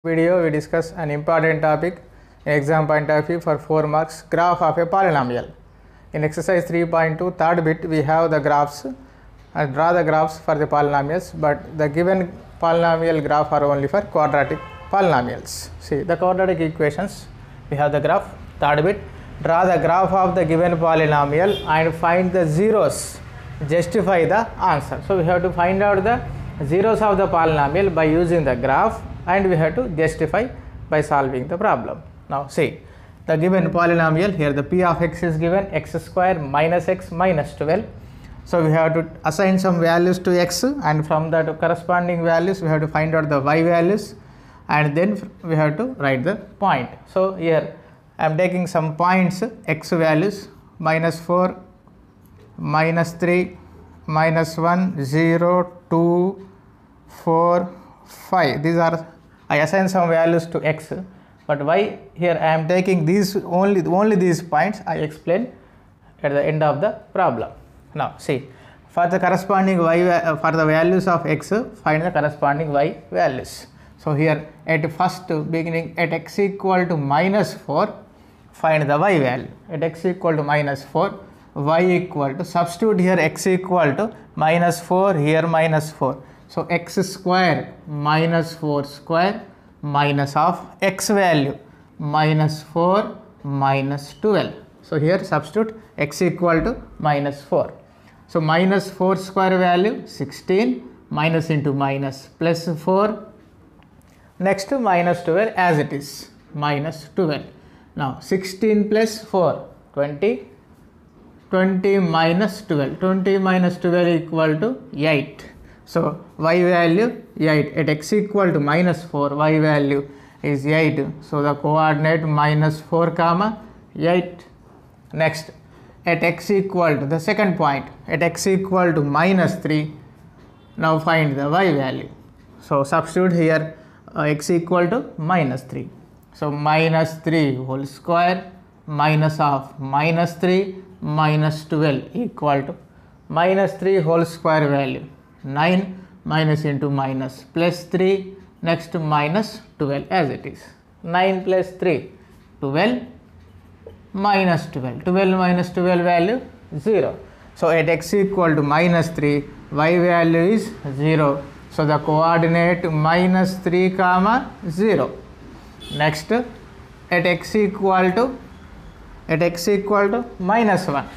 Video we discuss an important topic in exam point of view for 4 marks, graph of a polynomial. In exercise 3.2 third bit we have the graphs and draw the graphs for the polynomials, but the given polynomial graph are only for quadratic polynomials. See the quadratic equations, we have the graph. Third bit, draw the graph of the given polynomial and find the zeros, justify the answer. So we have to find out the zeros of the polynomial by using the graph, and we have to justify by solving the problem. Now see the given polynomial here, the p of x is given x square minus x minus 12. So we have to assign some values to x, and from that corresponding values we have to find out the y values, and then we have to write the point. So here I am taking some points, x values minus 4, minus 3, minus 1, 0, 2, 4, 5. These are, I assign some values to x, but why here I am taking these only these points I explain at the end of the problem. Now see, for the corresponding y, for the values of x, find the corresponding y values. So here at first beginning, at x equal to minus 4, find the y value. At x equal to minus 4, y equal to, substitute here x equal to minus 4, here minus 4. So x square minus 4 square minus of x value minus 4 minus 12. So here substitute x equal to minus 4. So minus 4 square value 16, minus into minus plus 4, next to minus 12 as it is, minus 12. Now 16 plus 4, 20, 20 minus 12, 20 minus 12 equal to 8. So y value 8, at x equal to minus 4, y value is 8. So the coordinate minus 4 comma 8. Next, at x equal to, the second point, at x equal to minus 3, now find the y value. So substitute here x equal to minus 3. So minus 3 whole square minus of minus 3 minus 12 equal to minus 3 whole square value 9, minus into minus plus 3, next to minus 12 as it is. 9 plus 3, 12, minus 12, 12 minus 12 value 0. So at x equal to minus 3, y value is 0. So the coordinate minus 3 comma 0. Next, at x equal to minus 1,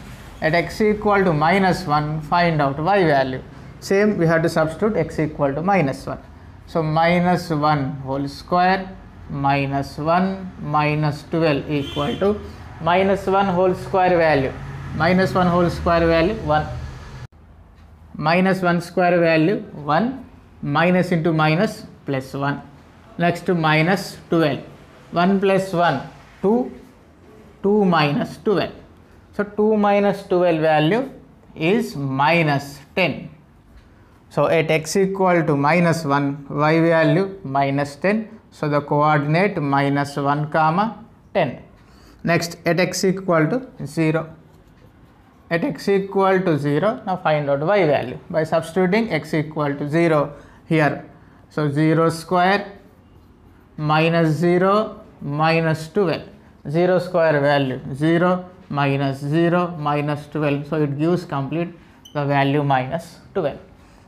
at x equal to minus 1, find out y value. Same, we have to substitute x equal to minus 1. So minus 1 whole square minus 1 minus 12 equal to minus 1 whole square value, minus 1 whole square value 1, minus 1 square value 1, minus into minus plus 1, next to minus 12, 1 plus 1 2, 2 minus 12. So 2 minus 12 value is minus 10. So at x equal to minus 1, y value minus 10. So the coordinate minus 1 comma 10. Next, at x equal to 0. At x equal to 0, now find out y value by substituting x equal to 0 here. So 0 square minus 0 minus 12. 0 square value 0 minus 0 minus 12. So it gives complete the value minus 12.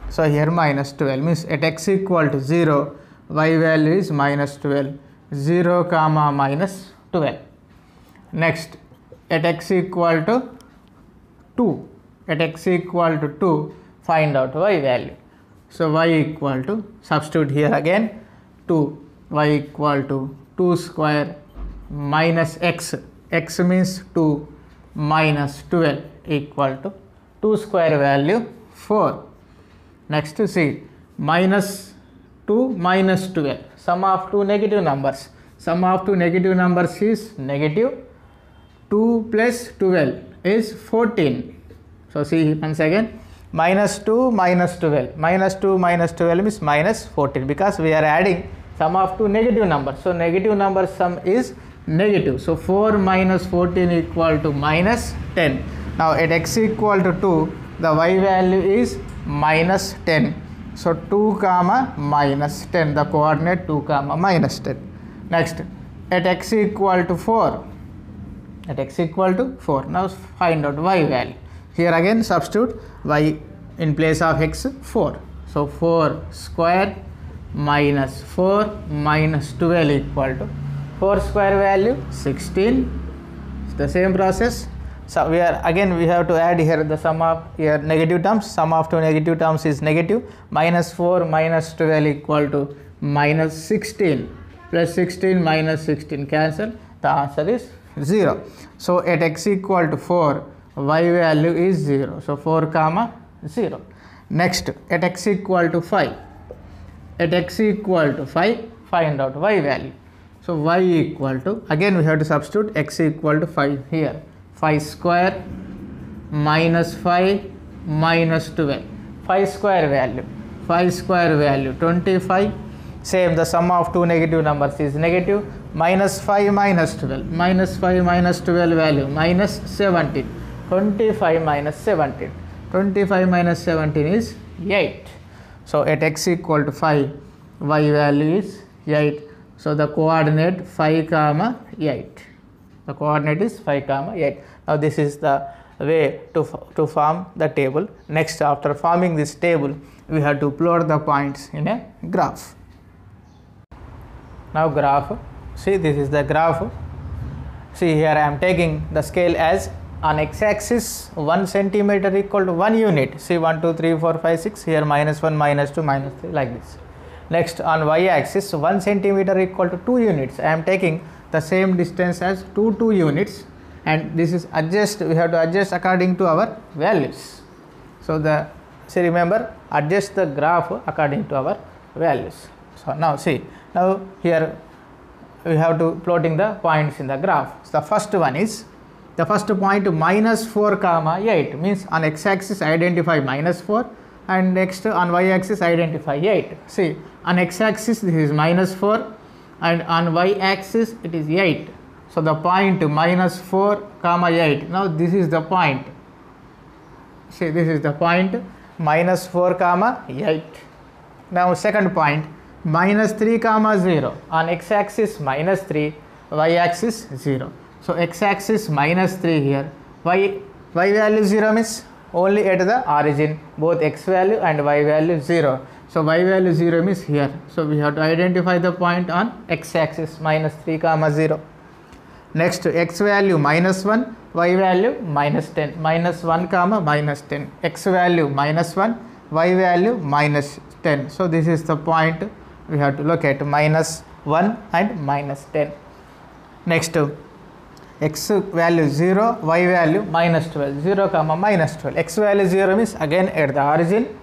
So here minus 12 means at x equal to 0, y value is minus 12, 0 comma minus 12. Next, at x equal to 2, at x equal to 2, find out y value. So y equal to, substitute here again 2, y equal to 2 square minus x, x means 2 minus 12 equal to 2 square value 4. Next to see minus 2 minus 12, sum of two negative numbers, sum of two negative numbers is negative, 2 plus 12 is 14. So see once again, minus 2 minus 12, minus 2 minus 12 is minus 14, because we are adding sum of two negative numbers. So negative number sum is negative. So 4 minus 14 equal to minus 10. Now at x equal to 2, the y value is minus 10. So 2 comma minus 10, the coordinate 2 comma minus 10. Next, at x equal to 4, at x equal to 4, now find out y value. Here again substitute y in place of x 4. So 4 square minus 4 minus 12 equal to 4 square value 16. It's the same process. So we have to add here the sum of here negative terms. Sum of two negative terms is negative. Minus 4 minus 12 equal to minus 16, plus 16 minus 16 cancel. The answer is 0. So at x equal to 4, y value is 0. So 4 comma 0. Next, at x equal to 5, at x equal to 5, find out y value. So y equal to, again we have to substitute x equal to 5 here. 5 square minus 5 minus 12. 5 square value 25. Same, the sum of two negative numbers is negative. Minus 5 minus 12. Minus 5 minus 12 value minus 17. 25 minus 17. 25 minus 17 is 8. So at x equal to 5, y value is 8. So the coordinate 5 comma 8. The coordinate is 5 comma 8. Now this is the way to form the table. Next, after forming this table, we have to plot the points in a graph. Now graph, see, this is the graph. See, here I am taking the scale as on x-axis 1 centimeter equal to 1 unit. See, 1, 2, 3, 4, 5, 6. Here minus 1, minus 2, minus 3, like this. Next, on y-axis 1 centimeter equal to 2 units. I am taking the same distance as 2 units, and this is adjust. We have to adjust according to our values. So remember, adjust the graph according to our values. So now see, now here we have to plotting the points in the graph. So the first one is, the first point minus 4 comma 8, means on x-axis identify minus 4, and next on y-axis identify 8. See, on x-axis this is minus 4, and on y-axis it is 8. So the point minus 4 comma 8. Now this is the point. See, this is the point minus 4 comma 8. Now second point minus 3 comma 0. On x-axis minus 3, y-axis 0. So x-axis minus 3 here. Y value 0 means only at the origin, both x value and y value 0. So y value 0 means here. So we have to identify the point on x-axis minus 3 comma 0. Next, x value minus 1, y value minus 10. Minus 1 comma minus 10. X value minus 1, y value minus 10. So this is the point we have to look at, minus 1 and minus 10. Next, x value 0, y value minus 12. 0 comma minus 12. X value 0 means again at the origin,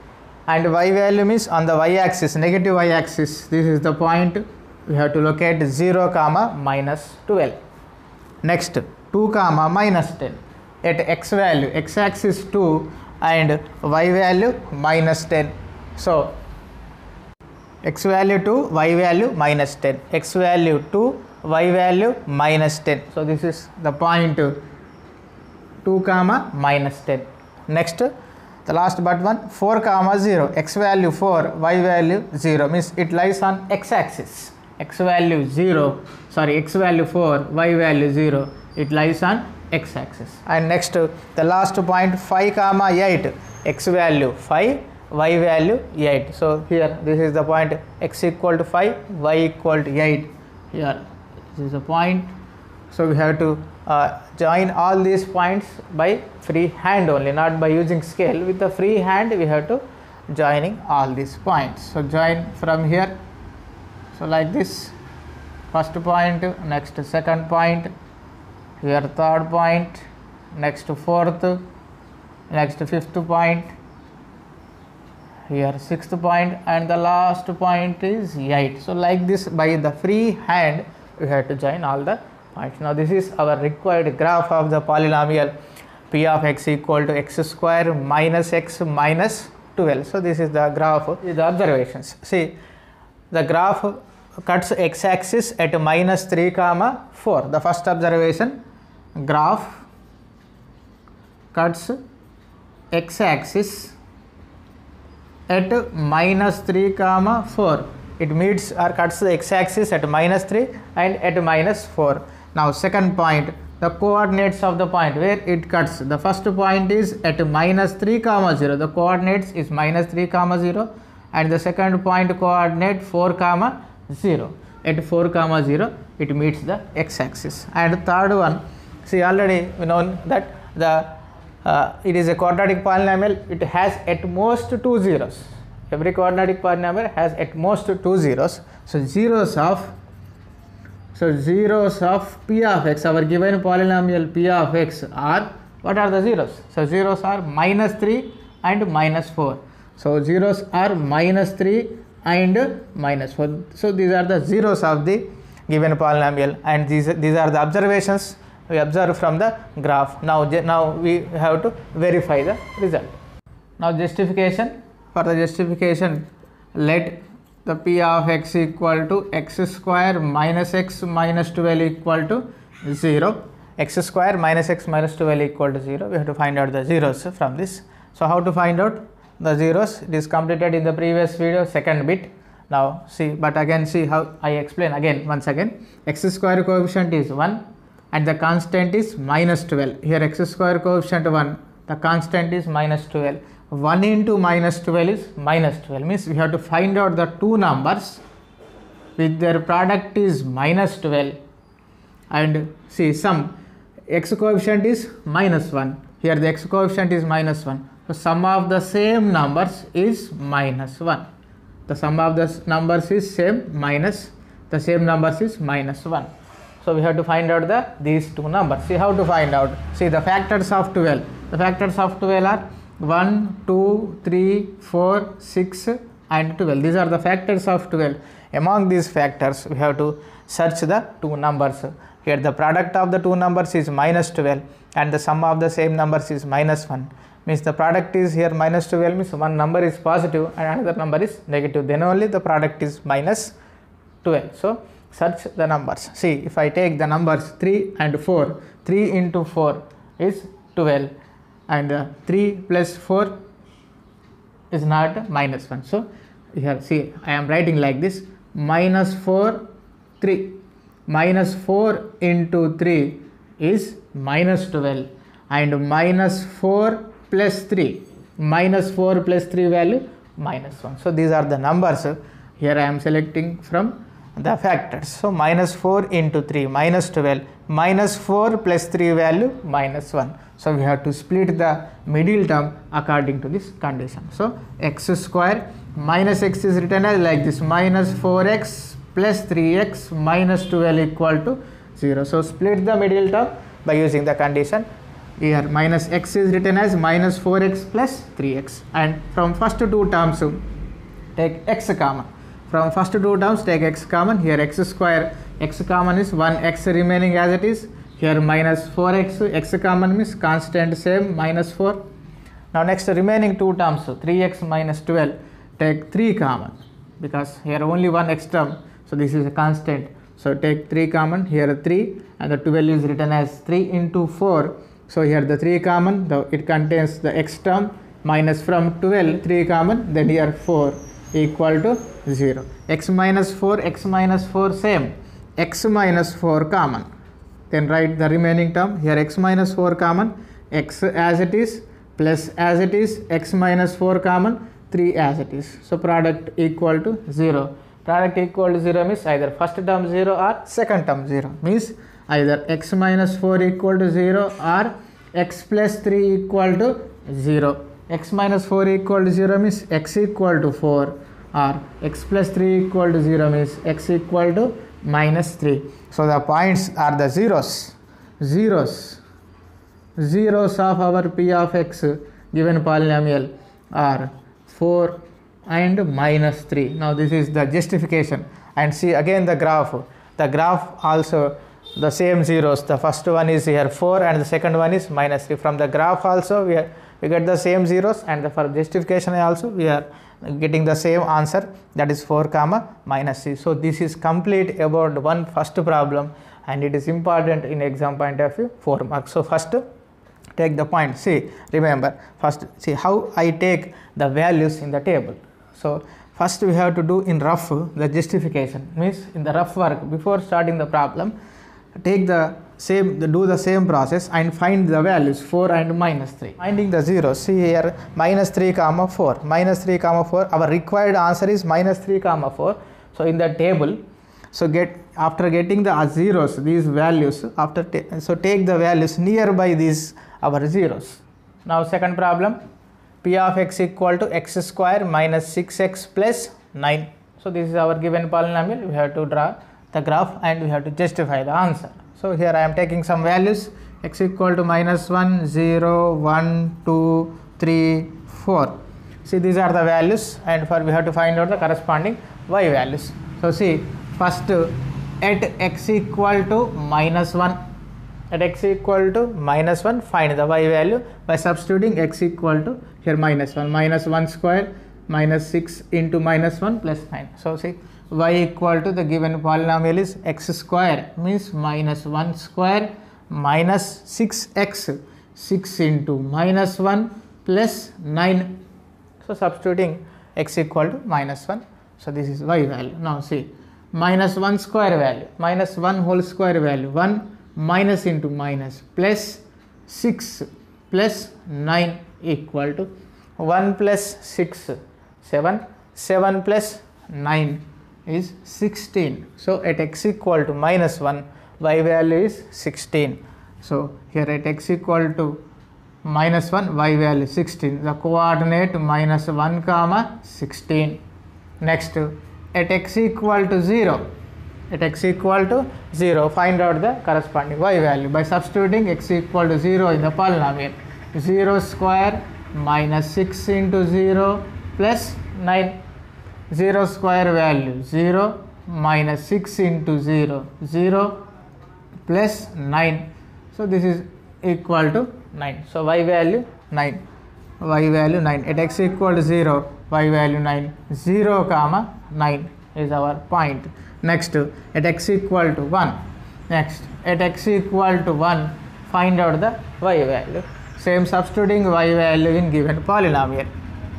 and y value means on the y-axis, negative y-axis. This is the point we have to locate, 0 comma minus 12. Next, 2 comma minus 10. At x value, x-axis 2 and y value minus 10. So x value 2, y value minus 10. X value 2, y value minus 10. So this is the point 2 comma minus 10. Next, the last but one, 4 comma 0. X value 4, y value 0, means it lies on x-axis. X value 0, sorry, x value 4, y value 0, it lies on x-axis. And next, the last point 5 comma 8. X value 5, y value 8. So here this is the point, x equal to 5, y equal to 8. Here this is the point. So we have to join all these points by free hand only, not by using scale. With the free hand we have to joining all these points. So join from here. So like this, first point, next second point, here third point, next fourth, next fifth point, here sixth point, and the last point is 8. So like this, by the free hand we have to join all the points. Now this is our required graph of the polynomial p of x equal to x square minus x minus 12. So this is the graph, the observations. See, the graph cuts x-axis at minus 3 comma 4. The first observation, graph cuts x-axis at minus 3 comma 4. It meets or cuts the x-axis at minus 3 and at minus 4. Now second point, the coordinates of the point where it cuts. The first point is at minus 3 comma 0. The coordinates is minus 3 comma 0 and the second point coordinate 4 comma 0. At 4 comma 0 it meets the x-axis. And third one, see already we know that the it is a quadratic polynomial. It has at most 2 zeros. Every quadratic polynomial has at most 2 zeros. So zeros of p of x, our given polynomial p of x are, what are the zeros? So zeros are minus 3 and minus 4. So zeros are minus 3 and minus 4. So these are the zeros of the given polynomial, and these are the observations we observe from the graph. Now we have to verify the result. Now justification. For the justification, let the p of x equal to x square minus x minus 12 equal to 0. X square minus x minus 12 equal to 0. We have to find out the zeros from this. So how to find out the zeros? It is completed in the previous video, second bit. Now see, but again see how I explain again once again. X square coefficient is 1 and the constant is minus 12. Here x square coefficient 1, the constant is minus 12. 1 into minus 12 is minus 12, means we have to find out the two numbers with their product is minus 12, and see sum x coefficient is minus 1. Here the x coefficient is minus 1. So sum of the same numbers is minus 1. The sum of the numbers is same, minus the same numbers is minus 1. So we have to find out these two numbers. See how to find out. See the factors of 12. The factors of 12 are 1, 2, 3, 4, 6 and 12. These are the factors of 12. Among these factors we have to search the two numbers. Here the product of the two numbers is minus 12 and the sum of the same numbers is minus 1. Means the product is here minus 12, means one number is positive and another number is negative. Then only the product is minus 12. So search the numbers. See, if I take the numbers 3 and 4, 3 into 4 is 12 and 3 plus 4 is not minus 1. So here see, I am writing like this: minus 4, 3. Minus 4 into 3 is minus 12 and minus 4 plus 3. Minus 4 plus 3 value minus 1. So these are the numbers. Here I am selecting from the factors. So minus 4 into 3 minus 12, minus 4 plus 3 value minus 1. So we have to split the middle term according to this condition. So x square minus x is written as like this: minus 4x plus 3x minus 12 equal to 0. So split the middle term by using the condition. Here minus x is written as minus 4x plus 3x, and from first two terms take x common. From first two terms take x common. Here x square, x common is 1x remaining as it is. Here minus 4x, x common means constant same, minus 4. Now next remaining two terms, 3x minus 12, take 3 common because here only one x term, so this is a constant. So take 3 common, here 3 and the 12 is written as 3 into 4. So here the 3 common, it contains the x term, minus from 12 3 common, then here 4 equal to 0. X minus 4 same, x minus 4 common. Then write the remaining term. Here x minus 4 common, x as it is plus as it is, x minus 4 common, 3 as it is. So product equal to 0. Product equal to 0 means either first term 0 or second term 0. Means either x minus 4 equal to 0 or x plus 3 equal to 0. X minus 4 equal to 0 means x equal to 4, or x plus 3 equal to 0 means x equal to minus 3. So the points are the zeros of our p of x given polynomial are 4 and minus 3. Now this is the justification, and see again the graph also the same zeros. The first one is here 4 and the second one is minus 3. From the graph also we get the same zeros, and for justification also we are getting the same answer, that is 4 comma minus 3. So this is complete about one first problem, and it is important in exam point of view, 4 marks. So first take the point. See, remember, first see how I take the values in the table. So first we have to do in rough the justification, means in the rough work before starting the problem, take the same, do the same process and find the values 4 and minus 3. Finding the zeros, see here minus 3 comma 4, minus 3 comma 4, our required answer is minus 3 comma 4. So in the table, so after getting the zeros, these values, so take the values nearby these our zeros. Now second problem, p of x equal to x square minus 6x plus 9. So this is our given polynomial. We have to draw the graph and we have to justify the answer. So here I am taking some values, x equal to minus 1, 0, 1, 2, 3, 4. See, these are the values, and for we have to find out the corresponding y values. So see, first at x equal to minus 1, at x equal to minus 1, find the y value by substituting x equal to here minus 1, minus 1 square minus 6 into minus 1 plus 9. So see, y equal to the given polynomial is x square, means minus 1 square minus 6x, 6 into minus 1 plus 9. So substituting x equal to minus 1. So this is y value. Now see, minus 1 square value, minus 1 whole square value, 1 minus into minus plus 6 plus 9 equal to 1 plus 6, 7, 7 plus 9 is 16. So at x equal to minus 1, y value is 16. So here at x equal to minus 1, y value 16. The coordinate minus 1 comma 16. Next, at x equal to 0, at x equal to 0, find out the corresponding y value by substituting x equal to 0 in the polynomial. 0 square minus 6 into 0 plus 9. 0 square value 0 minus 6 into 0, 0 plus 9. So this is equal to 9. So y value 9, y value 9. At x equal to 0, y value 9, 0 comma 9 is our point. Next, at x equal to 1, next at x equal to 1, find out the y value. Same, substituting y value in given polynomial.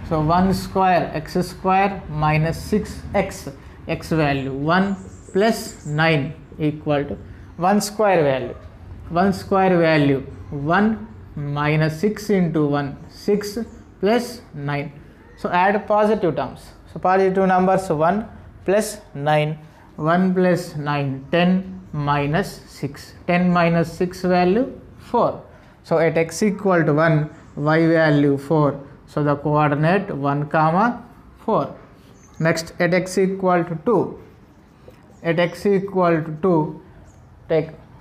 So 1 square x square minus 6x, x value 1 plus 9 equal to 1 square value, 1 square value 1 minus 6 into 1, 6 plus 9. So add positive terms. So positive numbers 1 plus 9, 1 plus 9, 10 minus 6, 10 minus 6 value 4. So at x equal to 1, y value 4. So the coordinate 1 comma 4. Next, at x equal to 2, at x equal to 2,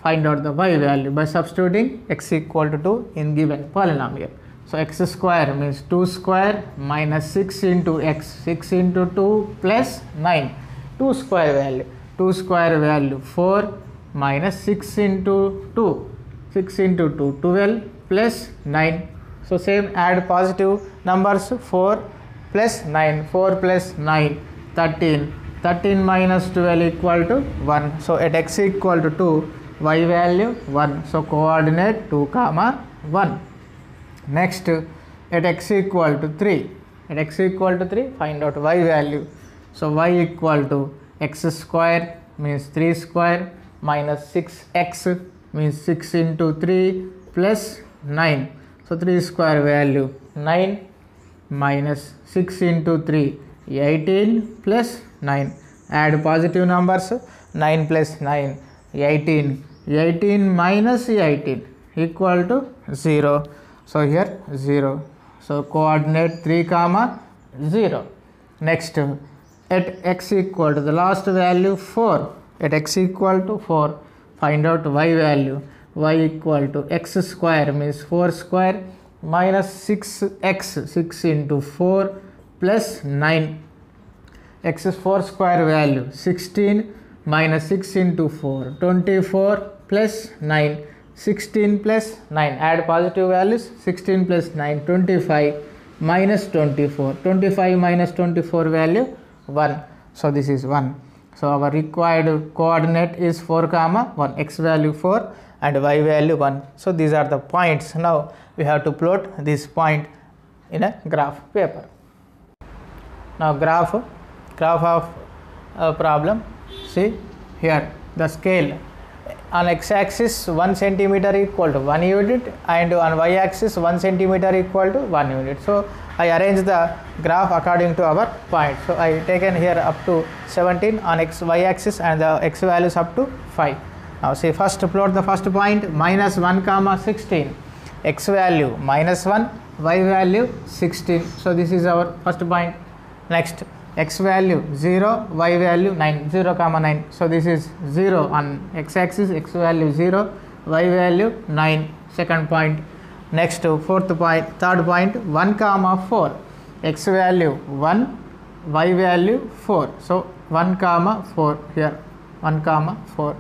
find out the y value by substituting x equal to 2 in given polynomial. So x square means 2 square minus 6 into x, 6 into 2 plus 9, 2 square value, 2 square value 4 minus 6 into 2, 6 into 2, 12 plus 9. So same, add positive numbers, 4 plus 9, 4 plus 9, 13, 13 minus 12 equal to 1. So at x equal to 2, y value 1. So coordinate 2 comma 1. Next, at x equal to 3, at x equal to 3, find out y value. So y equal to x square means 3 square minus 6x means 6 into 3 plus 9. So 3 square value 9 minus 6 into 3, 18 plus 9. Add positive numbers, 9 plus 9, 18, 18 minus 18 equal to 0. So here 0. So coordinate 3 comma 0. Next, at x equal to the last value 4, at x equal to 4, find out y value. Y equal to x square means 4 square minus 6x, 6 into 4 plus 9. X is 4 square value 16 minus 6 into 4, 24 plus 9, 16 plus 9. Add positive values, 16 plus 9, 25 minus 24, 25 minus 24 value 1. So this is 1. So our required coordinate is 4 comma 1, x value 4 and y value 1. So these are the points. Now we have to plot this point in a graph paper. Now graph of a problem. See here the scale on x-axis 1 centimeter equal to 1 unit and on y-axis 1 centimeter equal to 1 unit. So I arrange the graph according to our point. So I taken here up to 17 on y-axis and the x values up to 5. Now see, first plot the first point, minus 1 comma 16, x value minus 1, y value 16. So this is our first point. Next, x value 0, y value 9, 0 comma 9. So this is 0 on x-axis, x value 0, y value 9, second point. Next, fourth point, third point, 1 comma 4, x value 1, y value 4. So 1 comma 4 here, 1 comma 4.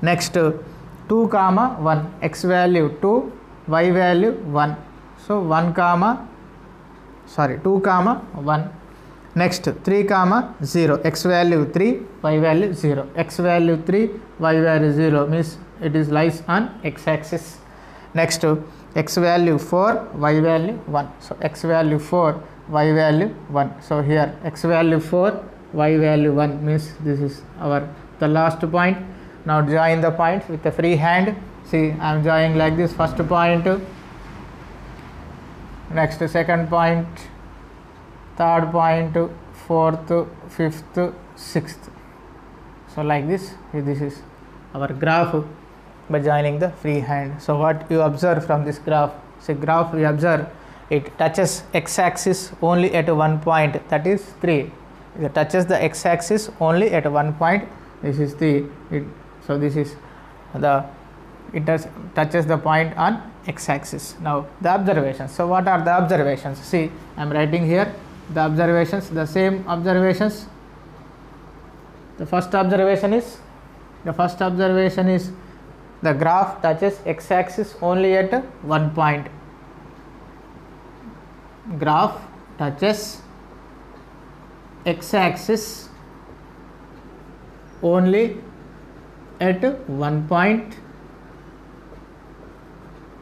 Next, 2 comma 1, x value 2, y value 1. So 2 comma 1. Next, 3 comma 0, x value 3, y value 0. X value 3, y value 0 means it is lies on x-axis. Next, x value 4, y value 1. So x value 4, y value 1. So here x value 4, y value 1 means this is the last point. Now join the points with a free hand. See, I am joining like this. First point, next second point, third point, fourth, fifth, sixth. So like this, this is our graph by joining the free hand. So what you observe from this graph? See, graph we observe it touches x-axis only at one point, that is 3. It touches the x-axis only at one point. This is so this is touches the point on x-axis. Now the observations. So what are the observations? See, I am writing here the observations, the same observations. The first observation is the graph touches x-axis only at one point. Graph touches x-axis only at one point.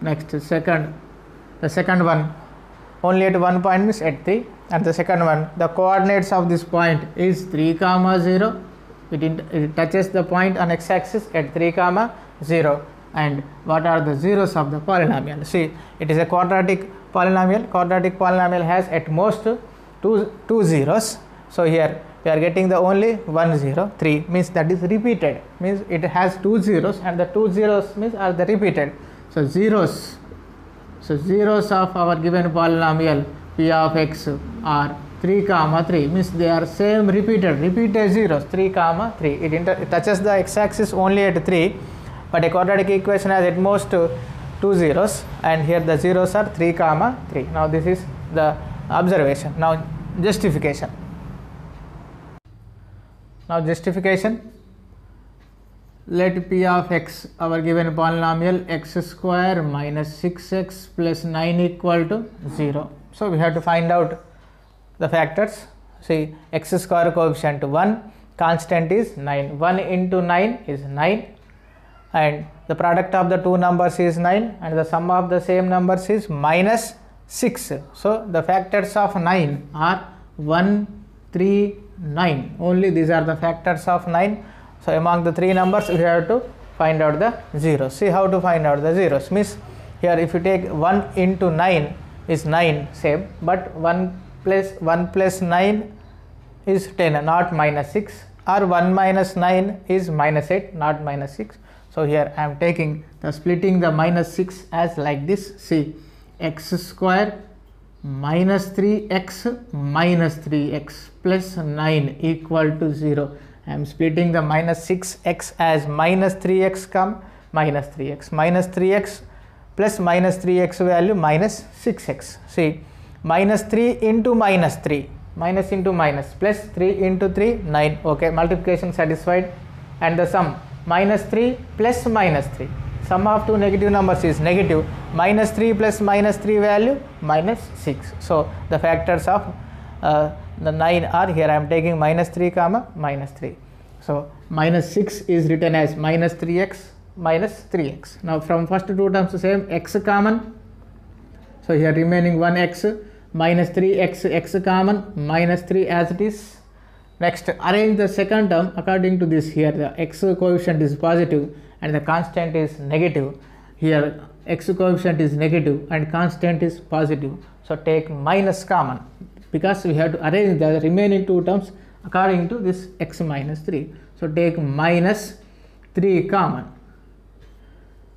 Next, the second one, only at one point means at 3. And the second one, the coordinates of this point is 3 comma 0. It touches the point on x-axis at 3 comma 0. And what are the zeros of the polynomial? See, it is a quadratic polynomial. Quadratic polynomial has at most two zeros. So here we are getting the only 1 0, 3 means that is repeated, means it has 2 zeros and the 2 zeros means are the repeated. So zeros of our given polynomial p of x are 3 comma 3 means they are same repeated zeros, 3 comma 3. It touches the x-axis only at 3, but a quadratic equation has at most 2 zeros, and here the zeros are 3 comma 3. Now this is the observation. Now justification. Let p of x, our given polynomial, x square minus 6x plus 9 equal to 0. So we have to find out the factors. See, x square coefficient 1, constant is 9. 1 into 9 is 9, and the product of the two numbers is 9, and the sum of the same numbers is minus 6. So the factors of 9 are 1, 3, 9. Only these are the factors of 9. So among the three numbers we have to find out the zeros. See how to find out the zeros. Means here if you take 1 into 9 is 9 same, but 1 plus 9 is 10, not minus 6, or 1 minus 9 is minus 8, not minus 6. So here I am taking splitting the minus 6 as like this. See, x square minus 3x plus 9 equal to 0. I am splitting the minus 6x as minus 3x minus 3x plus minus 3x value minus 6x. See, minus 3 into minus 3, minus into minus, plus 3 into 3, 9. Okay, multiplication satisfied. And the sum, minus 3 plus minus 3. Sum of two negative numbers is negative. Minus 3 plus minus 3 value minus 6. So the factors of the 9 are here. I am taking minus 3 comma minus 3. So minus 6 is written as minus 3x minus 3x. Now from first two terms the same, x common. So here remaining 1x minus 3x, x common, minus 3 as it is. Next, arrange the second term according to this. Here the x coefficient is positive and the constant is negative. Here x coefficient is negative and constant is positive. So take minus common, because we have to arrange the remaining two terms according to this x minus 3. So take minus 3 common.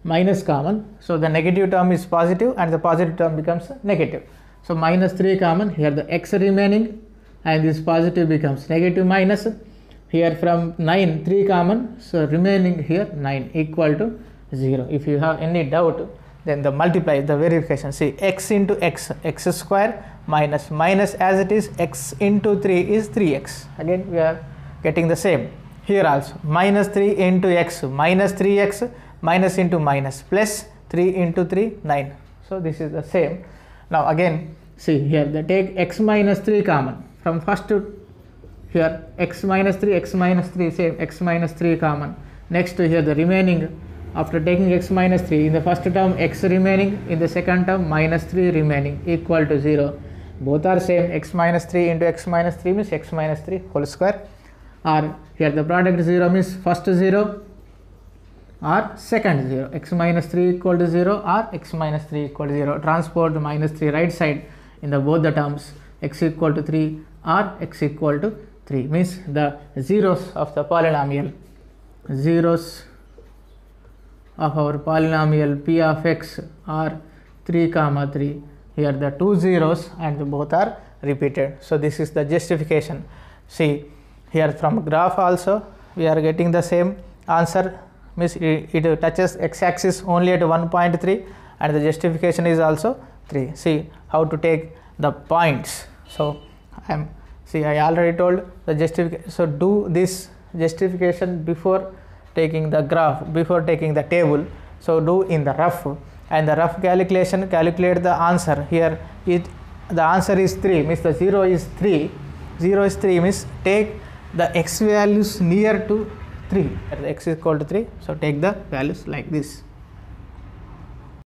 Minus common. So the negative term is positive and the positive term becomes negative. So minus 3 common. Here the x remaining and this positive becomes negative minus. Here from 9 3 common. So remaining here 9 equal to 0. If you have any doubt, then the multiply, the verification. See, x into x, x square minus minus as it is, x into 3 is 3x. Again we are getting the same. Here also minus 3 into x minus 3x minus into minus plus 3 into 3 9. So this is the same. Now again see here, the take x minus 3 common from first to here, x minus 3 same, x minus 3 common. Next to here the remaining, after taking x minus 3, in the first term x remaining, in the second term minus 3 remaining equal to 0. Both are same. X minus 3 into x minus 3 means x minus 3 whole square, or here the product 0 means first 0 or second 0. X minus 3 equal to 0 or x minus 3 equal to 0. Transport the minus 3 right side in the both the terms, x equal to 3 or x equal to 3 means the zeros of the polynomial, zeros of our polynomial p of x are 3 comma 3. Here the two zeros and both are repeated. So this is the justification. See here from graph also we are getting the same answer, means it touches x-axis only at 1.3 and the justification is also 3. See how to take the points. So I already told the justification. So do this justification before taking the graph, before taking the table. So do in the rough, and the rough calculation, calculate the answer. Here the answer is 3 means the 0 is 3. 0 is 3 means take the x values near to 3. X is equal to 3. So take the values like this.